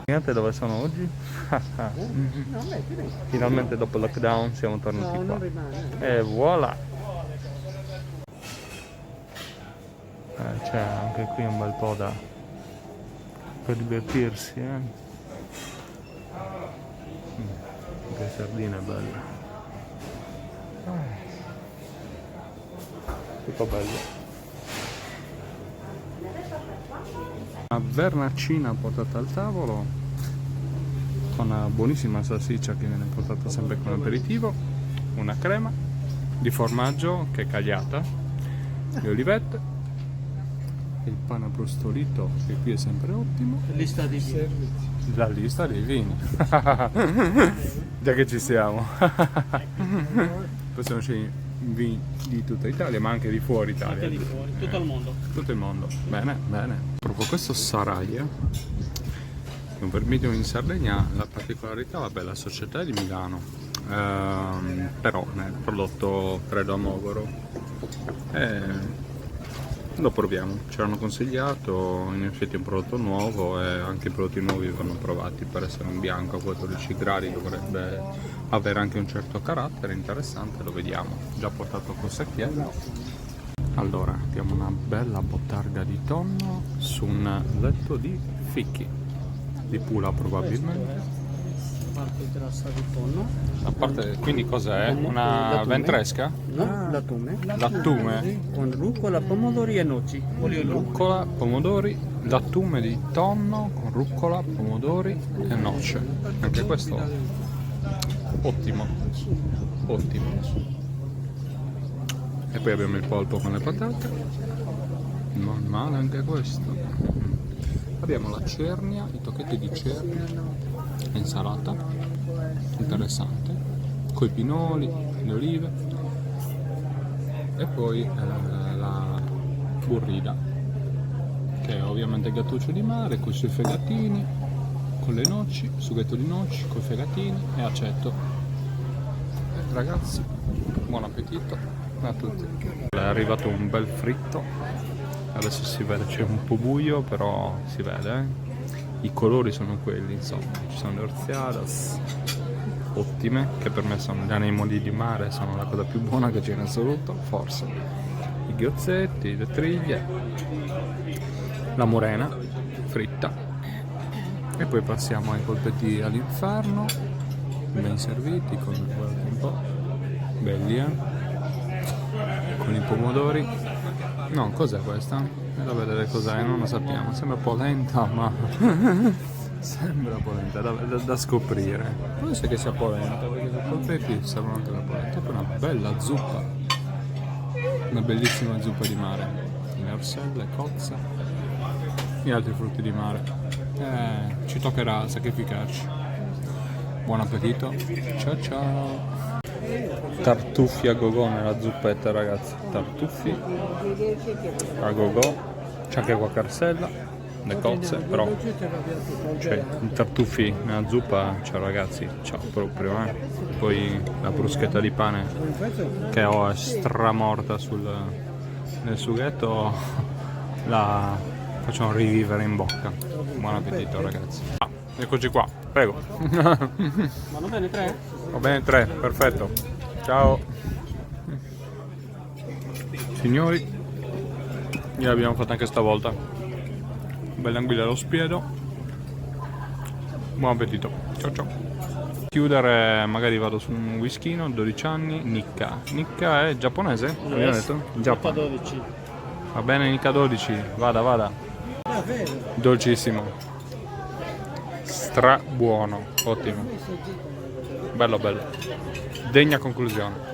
Niente, dove sono oggi? Finalmente dopo il lockdown siamo tornati qua. E voilà! C'è anche qui un bel po' da per divertirsi, Che sardine belle. Tutto bello. Una vernacina portata al tavolo con una buonissima salsiccia che viene portata sempre come aperitivo, una crema di formaggio che è cagliata, le olivette, il pane brustolito che qui è sempre ottimo, Lista di vini. la lista dei vini. Già che ci siamo. Possiamo scegliere vini di tutta Italia ma anche di fuori Italia. Anche di fuori, tutto il mondo. Tutto il mondo. Bene, bene. Proprio questo Saraia, che è un vermiglio in Sardegna, la particolarità, vabbè, la società è di Milano, però è prodotto credo a Mogoro. Lo proviamo, ci hanno consigliato, in effetti è un prodotto nuovo e anche i prodotti nuovi vanno provati. Per essere un bianco a 14 gradi dovrebbe avere anche un certo carattere interessante, lo vediamo. Già portato col secchiello. Allora, diamo una bella bottarga di tonno su un letto di fichi, di pula probabilmente. Parte grassa di tonno. La parte, quindi cos'è? Una Lattume. ventresca? No, lattume. Lattume? Con rucola, pomodori e noci. Olio e Rucola, pomodori, lattume di tonno con rucola, pomodori e noce. Anche questo ottimo, ottimo. E poi abbiamo il polpo con le patate, non male anche questo. Abbiamo la cernia, i tocchetti di cernia, insalata, interessante, coi pinoli, le olive e poi la burrida, che è ovviamente il gattuccio di mare con i suoi fegatini, con le noci, sughetto di noci, con i fegatini e aceto. Ragazzi, buon appetito a tutti. È arrivato un bel fritto, adesso si vede, c'è un po' buio però si vede, I colori sono quelli, insomma, ci sono le orziadas ottime, che per me sono gli anemoli di mare, sono la cosa più buona che c'è in assoluto, forse. I ghiozzetti, le triglie, la morena fritta e poi passiamo ai polpetti all'inferno, ben serviti con un po' belli, con i pomodori. No, cos'è questa? Da vedere cos'è, non lo sappiamo, sembra polenta ma sembra polenta, da scoprire. Può essere che sia polenta, perché i polpetti sembrano anche la polenta. Poi una bella zuppa, una bellissima zuppa di mare, le orselle, cozze e altri frutti di mare. Ci toccherà sacrificarci. Buon appetito, ciao ciao. Tartufi a gogo nella zuppetta, ragazzi, tartufi a gogo, c'è anche qualche arsella, le cozze, però cioè i tartufi nella zuppa, ciao ragazzi, ciao proprio, Poi la bruschetta di pane che ho è stramorta nel sughetto, la facciamo rivivere in bocca. Buon appetito, ragazzi. Eccoci qua, prego. Vanno bene 3? Va bene, 3, perfetto. Ciao. Signori, gliel'abbiamo fatta anche stavolta. Bella anguilla allo spiedo. Buon appetito. Ciao ciao. Chiudere, magari vado su un whiskino, 12 anni, Nikka. Nikka è giapponese? Abbiamo detto? Giappone. 12. Va bene, Nikka 12. Vada. Dolcissimo. Stra buono. Ottimo. Bello. Degna conclusione.